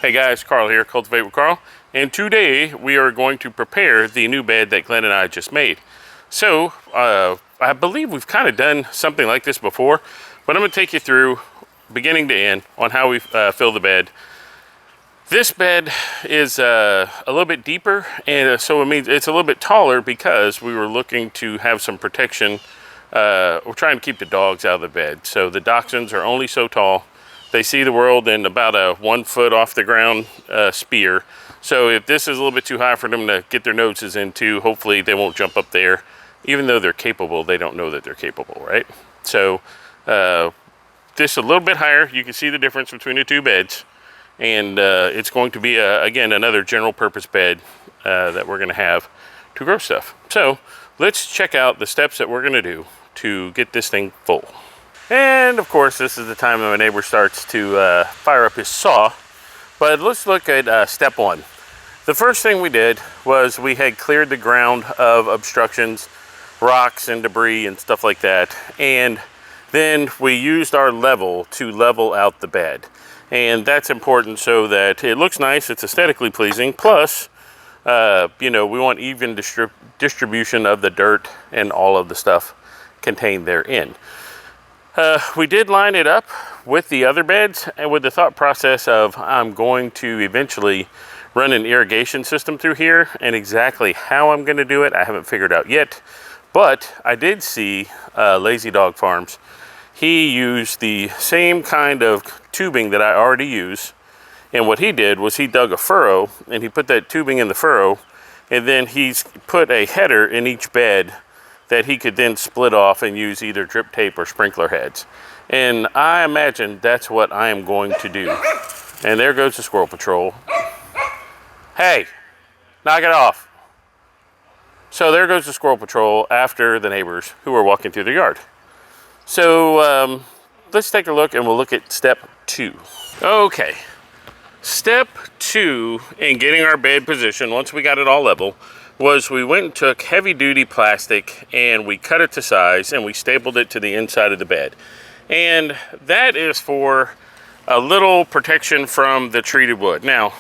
Hey guys, Carl here, Cultivate with Carl, and today we are going to prepare the new bed that Glenn and I just made. So, I believe we've kind of done something like this before, but I'm going to take you through beginning to end on how we fill the bed. This bed is a little bit deeper, and so it means it's a little bit taller because we were looking to have some protection. We're trying to keep the dogs out of the bed, so the dachshunds are only so tall. They see the world in about a 1 foot off the ground spear. So if this is a little bit too high for them to get their noses into, hopefully they won't jump up there. Even though they're capable, they don't know that they're capable, right? So this a little bit higher. You can see the difference between the two beds. And it's going to be, again, another general purpose bed that we're going to have to grow stuff. So let's check out the steps that we're going to do to get this thing full. And of course, this is the time that my neighbor starts to fire up his saw. But let's look at step one. The first thing we did was we had cleared the ground of obstructions, rocks and debris and stuff like that. And then we used our level to level out the bed. And that's important so that it looks nice, it's aesthetically pleasing. Plus, we want even distribution of the dirt and all of the stuff contained therein. We did line it up with the other beds and with the thought process of I'm going to eventually run an irrigation system through here, and exactly how I'm going to do it I haven't figured out yet. But I did see Lazy Dog Farms. He used the same kind of tubing that I already use, and what he did was he dug a furrow and he put that tubing in the furrow, and then he's put a header in each bed that he could then split off and use either drip tape or sprinkler heads. And I imagine that's what I am going to do. And there goes the squirrel patrol. Hey, knock it off. So there goes the squirrel patrol after the neighbors who are walking through the yard. So let's take a look and we'll look at step two. Okay, step two in getting our bed positioned, once we got it all level, was we went and took heavy duty plastic and we cut it to size and we stapled it to the inside of the bed. And that is for a little protection from the treated wood. Now,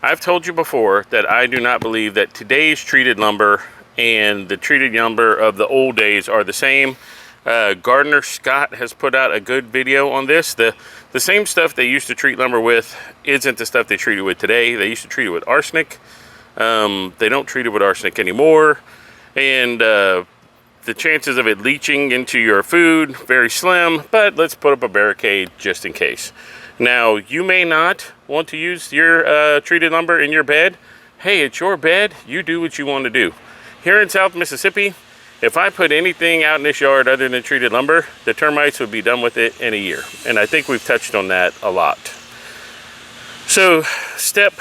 I've told you before that I do not believe that today's treated lumber and the treated lumber of the old days are the same. Gardner Scott has put out a good video on this. The same stuff they used to treat lumber with isn't the stuff they treat it with today. They used to treat it with arsenic. They don't treat it with arsenic anymore, and the chances of it leaching into your food, very slim, but let's put up a barricade just in case. Now, you may not want to use your treated lumber in your bed. Hey, it's your bed, you do what you want to do. Here in South Mississippi, if I put anything out in this yard other than treated lumber, the termites would be done with it in a year, and I think we've touched on that a lot. So step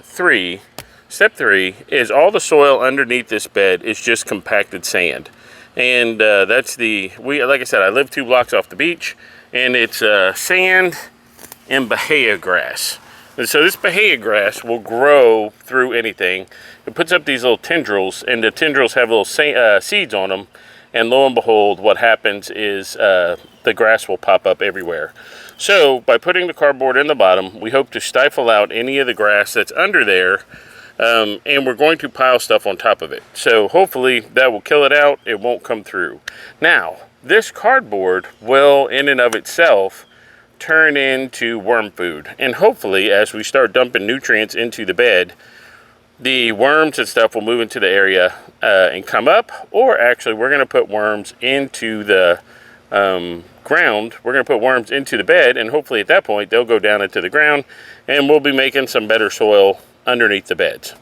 three is all the soil underneath this bed is just compacted sand. And that's like I said, I live 2 blocks off the beach, and it's sand and bahia grass. And so this bahia grass will grow through anything. It puts up these little tendrils, and the tendrils have little seeds on them. And lo and behold, what happens is the grass will pop up everywhere. So by putting the cardboard in the bottom, we hope to stifle out any of the grass that's under there, and we're going to pile stuff on top of it. So hopefully that will kill it out. It won't come through. Now, this cardboard will, in and of itself, turn into worm food. And hopefully, as we start dumping nutrients into the bed, the worms and stuff will move into the area and come up. Or actually, we're going to put worms into the ground. We're going to put worms into the bed, and hopefully at that point they'll go down into the ground, and we'll be making some better soil underneath the beds.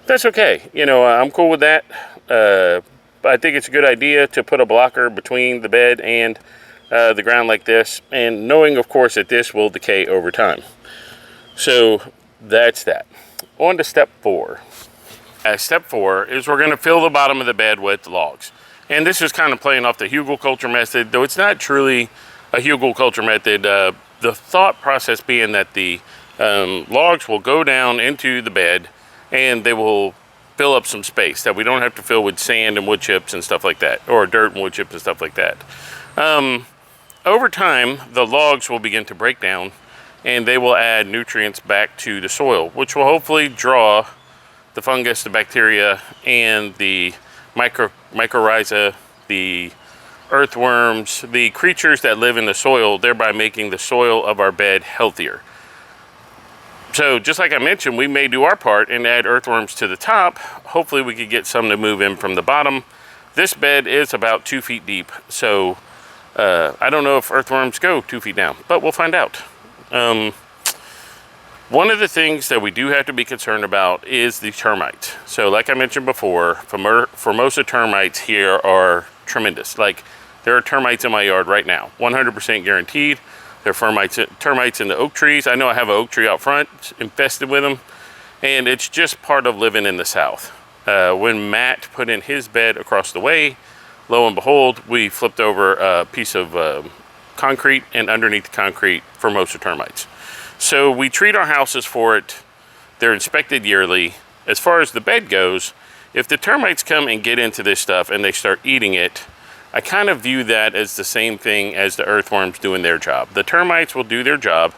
That's okay. I'm cool with that. I think it's a good idea to put a blocker between the bed and the ground like this, and knowing of course that this will decay over time. So that's that. On to step four. Step four is we're going to fill the bottom of the bed with logs. And this is kind of playing off the hugelkultur method, though it's not truly a hugelkultur method. The thought process being that the logs will go down into the bed and they will fill up some space that we don't have to fill with sand and wood chips and stuff like that, or dirt and wood chips and stuff like that. Over time, the logs will begin to break down and they will add nutrients back to the soil, which will hopefully draw the fungus, the bacteria, and the mycorrhiza, the earthworms, the creatures that live in the soil, thereby making the soil of our bed healthier. So just like I mentioned, we may do our part and add earthworms to the top. Hopefully we could get some to move in from the bottom. This bed is about 2 feet deep, so I don't know if earthworms go 2 feet down, but we'll find out. One of the things that we do have to be concerned about is the termites. So like I mentioned before, Formosa termites here are tremendous. Like, there are termites in my yard right now, 100% guaranteed. There are termites in the oak trees. I know I have an oak tree out front infested with them, and it's just part of living in the South. When Matt put in his bed across the way, lo and behold, we flipped over a piece of concrete, and underneath the concrete, Formosa termites. So we treat our houses for it. They're inspected yearly. As far as the bed goes, if the termites come and get into this stuff and they start eating it, I kind of view that as the same thing as the earthworms doing their job. The termites will do their job,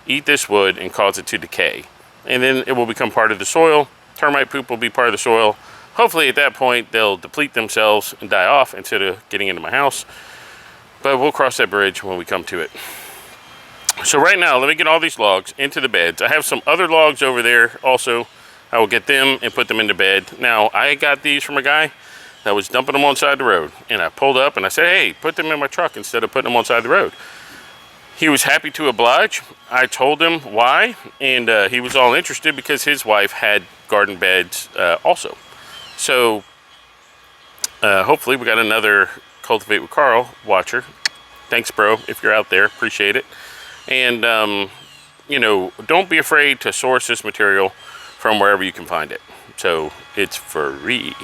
eat this wood, and cause it to decay. And then it will become part of the soil. Termite poop will be part of the soil. Hopefully at that point, they'll deplete themselves and die off instead of getting into my house. But we'll cross that bridge when we come to it. So right now, let me get all these logs into the beds. I have some other logs over there also. I will get them and put them into bed. Now, I got these from a guy that was dumping them on the side of the road. And I pulled up and I said, hey, put them in my truck instead of putting them on the side of the road. He was happy to oblige. I told him why, and he was all interested because his wife had garden beds also. So hopefully we got another Cultivate with Carl watcher. Thanks, bro, if you're out there. Appreciate it. And, you know, don't be afraid to source this material from wherever you can find it. So it's free.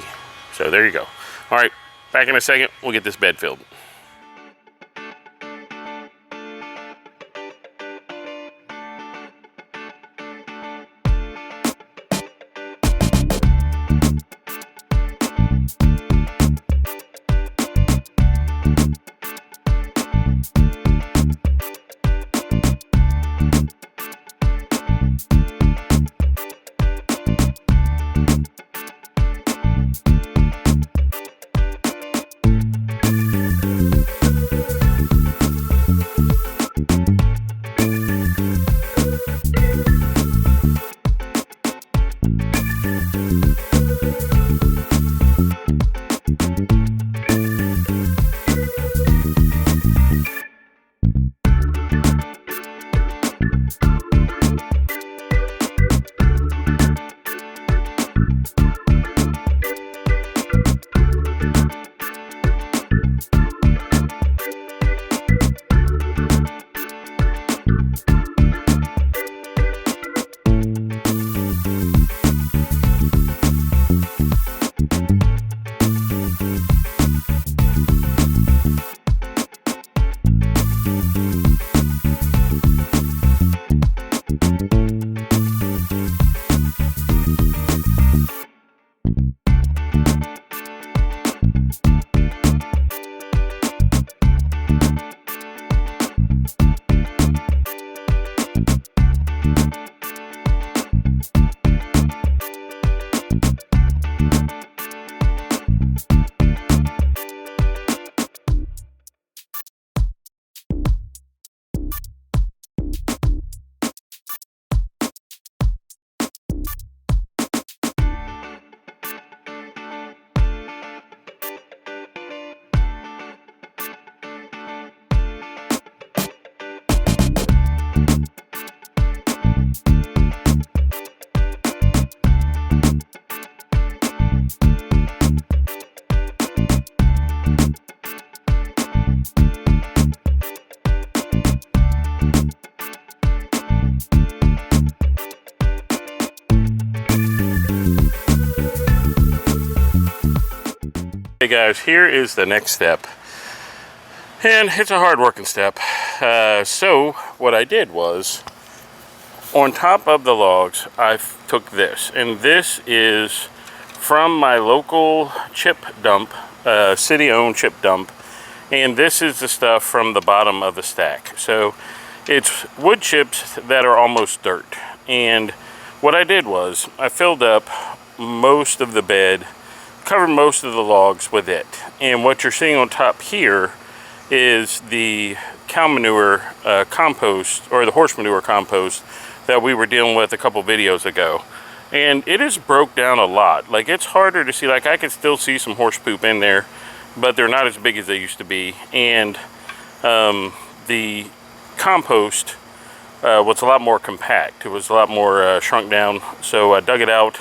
So there you go. All right, back in a second, we'll get this bed filled. Hey guys, here is the next step, and it's a hard working step. So what I did was, on top of the logs, I took this, and this is from my local chip dump, city-owned chip dump, and this is the stuff from the bottom of the stack. So It's wood chips that are almost dirt. And what I did was I filled up most of the bed, covered most of the logs with it. And what you're seeing on top here is the cow manure compost, or the horse manure compost that we were dealing with a couple videos ago. And it is broke down a lot. Like, it's harder to see. Like, I can still see some horse poop in there, but they're not as big as they used to be. And the compost was a lot more compact. It was a lot more shrunk down. So I dug it out.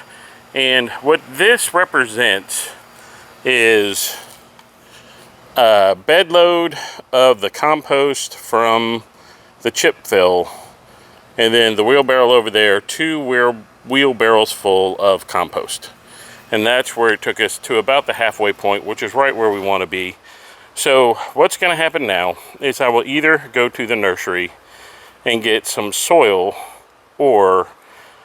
And what this represents is a bed load of the compost from the chip fill, and then the wheelbarrow over there, 2 wheelbarrows full of compost. And that's where it took us to about the halfway point, which is right where we want to be. So what's going to happen now is I will either go to the nursery and get some soil, or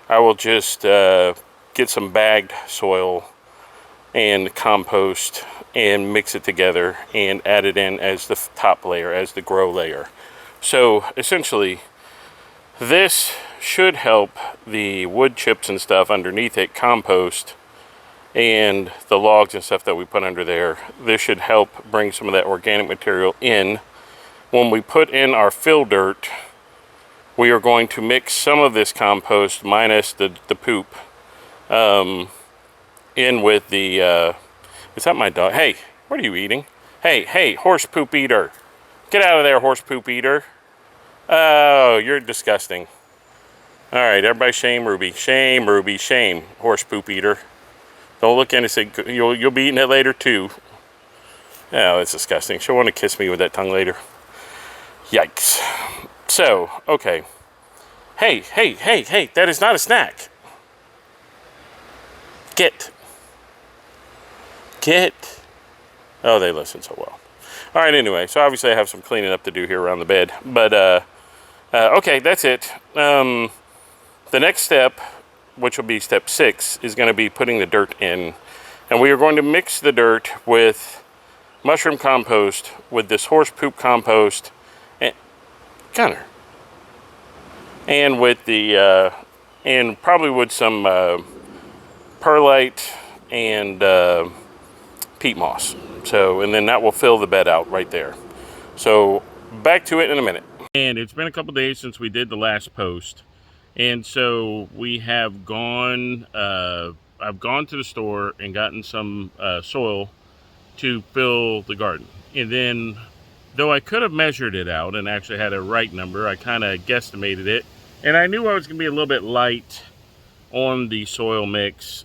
I will just get some bagged soil and compost and mix it together and add it in as the top layer, as the grow layer. So essentially, this should help the wood chips and stuff underneath it compost, and the logs and stuff that we put under there. This should help bring some of that organic material in. When we put in our fill dirt, we are going to mix some of this compost minus the poop in with the is that my dog? Hey, what are you eating? Hey, horse poop eater. Get out of there, horse poop eater. Oh, you're disgusting. All right, everybody shame Ruby. Shame Ruby, shame, horse poop eater. Don't look in and say, you'll be eating it later too. Oh, that's disgusting. She'll want to kiss me with that tongue later. Yikes. So, okay. Hey, that is not a snack. Get. Oh, they listen so well. All right, anyway, so obviously I have some cleaning up to do here around the bed. But, okay, that's it. The next step, which will be step 6, is going to be putting the dirt in. And we are going to mix the dirt with mushroom compost, with this horse poop compost, and Connor, and with the, and probably with some perlite and peat moss. So, and then that will fill the bed out right there. So back to it in a minute. And it's been a couple days since we did the last post. And so we have gone, I've gone to the store and gotten some soil to fill the garden. And then, though I could have measured it out and actually had a right number, I kind of guesstimated it. And I knew I was going to be a little bit light on the soil mix.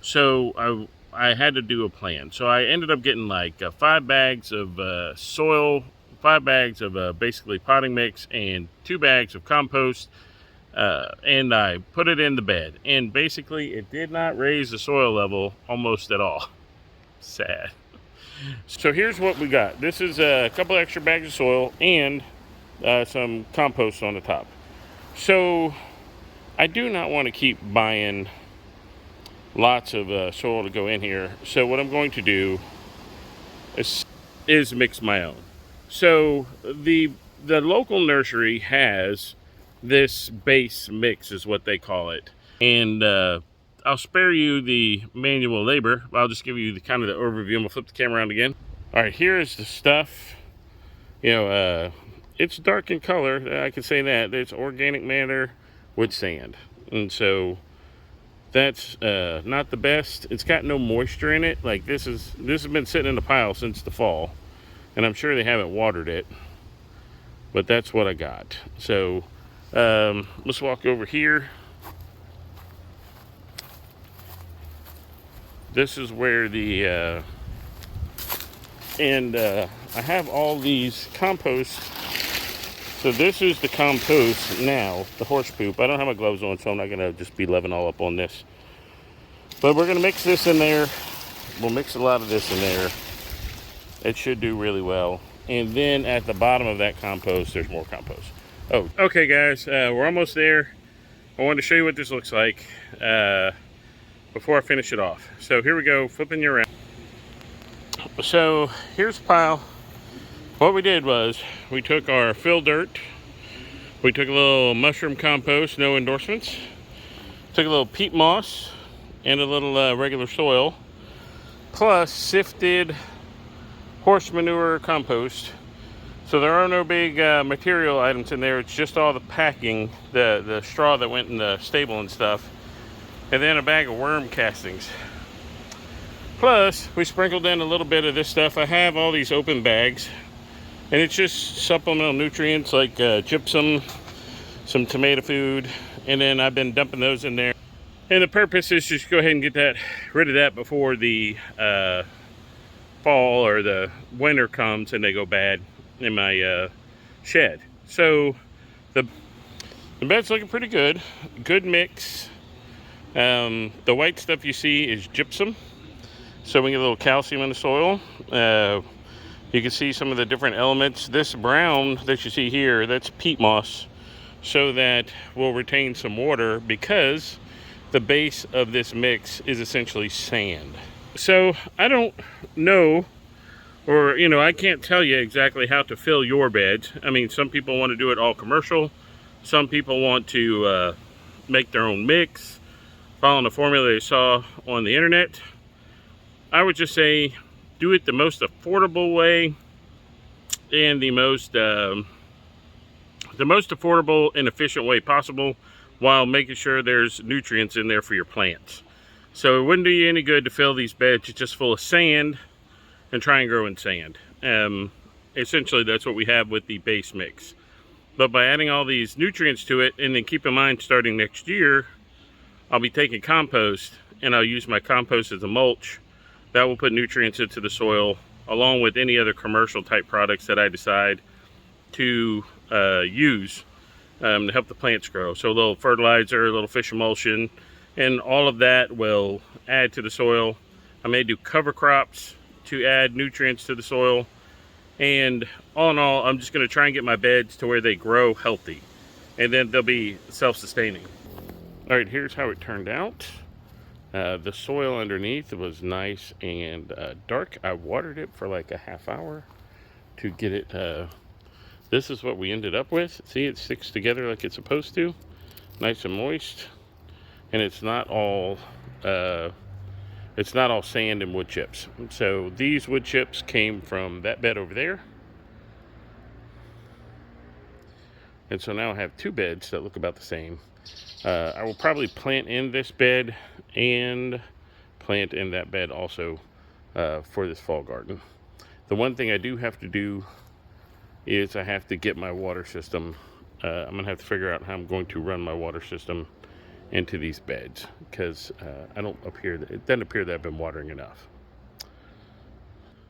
So I had to do a plan. So I ended up getting like 5 bags of soil, 5 bags of basically potting mix, and 2 bags of compost, and I put it in the bed. And basically it did not raise the soil level almost at all. Sad. So here's what we got. This is a couple extra bags of soil and some compost on the top. So I do not want to keep buying lots of soil to go in here. So what I'm going to do is mix my own. So the local nursery has this base mix, is what they call it. And I'll spare you the manual labor. I'll just give you the kind of the overview. I'm gonna flip the camera around again. All right, here is the stuff. You know, it's dark in color. I can say that. It's organic matter with sand. And so that's not the best. It's got no moisture in it. Like this has been sitting in the pile since the fall, and I'm sure they haven't watered it, but that's what I got. So let's walk over here. This is where the I have all these composts. So this is the compost now, the horse poop. I don't have my gloves on, so I'm not gonna just be loving all up on this. But we're gonna mix this in there. We'll mix a lot of this in there. It should do really well. And then at the bottom of that compost, there's more compost. Oh, okay guys, we're almost there. I wanted to show you what this looks like before I finish it off. So here we go, flipping you around. So here's a pile. What we did was we took our fill dirt, we took a little mushroom compost, no endorsements, took a little peat moss and a little regular soil, plus sifted horse manure compost. So there are no big material items in there. It's just all the packing, the straw that went in the stable and stuff, and then a bag of worm castings. Plus, we sprinkled in a little bit of this stuff. I have all these open bags, and it's just supplemental nutrients like gypsum, some tomato food, and then I've been dumping those in there. And the purpose is just go ahead and get rid of that before the fall or the winter comes and they go bad in my shed. So the bed's looking pretty good. Good mix. The white stuff you see is gypsum, so we get a little calcium in the soil. You can see some of the different elements. This brown that you see here, that's peat moss, so that we'll retain some water, because the base of this mix is essentially sand. So I don't know, or I can't tell you exactly how to fill your beds. I mean, some people want to do it all commercial. Some people want to make their own mix, following the formula they saw on the internet. I would just say do it the most affordable way, and the most affordable and efficient way possible, while making sure there's nutrients in there for your plants. So it wouldn't do you any good to fill these beds just full of sand and try and grow in sand. Essentially, that's what we have with the base mix. But by adding all these nutrients to it, and then keep in mind, starting next year, I'll be taking compost, and I'll use my compost as a mulch. That will put nutrients into the soil, along with any other commercial type products that I decide to use to help the plants grow. So a little fertilizer, a little fish emulsion, and all of that will add to the soil. I may do cover crops to add nutrients to the soil. And all in all, I'm just going to try and get my beds to where they grow healthy, and then they'll be self-sustaining. All right, here's how it turned out. The soil underneath was nice and dark. I watered it for like a half hour to get it. This is what we ended up with. See, it sticks together like it's supposed to. Nice and moist. And it's not all sand and wood chips. So these wood chips came from that bed over there. And so now I have two beds that look about the same. I will probably plant in this bed and plant in that bed also for this fall garden. The one thing I do have to do is I have to get my water system. I'm going to have to figure out how I'm going to run my water system into these beds, because it doesn't appear that I've been watering enough.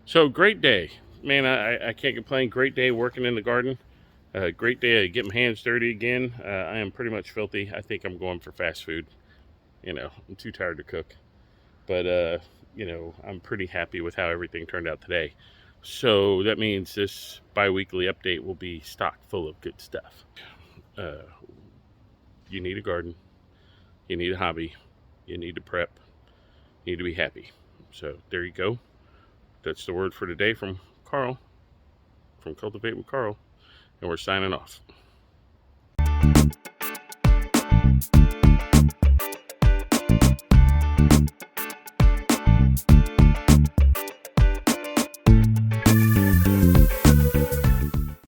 So great day, man. I can't complain. Great day working in the garden. Great day to get my hands dirty again. I am pretty much filthy. I think I'm going for fast food. I'm too tired to cook, but I'm pretty happy with how everything turned out today. So that means this bi-weekly update will be stocked full of good stuff. You need a garden. You need a hobby. You need to prep. You need to be happy. So there you go. That's the word for today from Carl, from Cultivate with Carl. And we're signing off.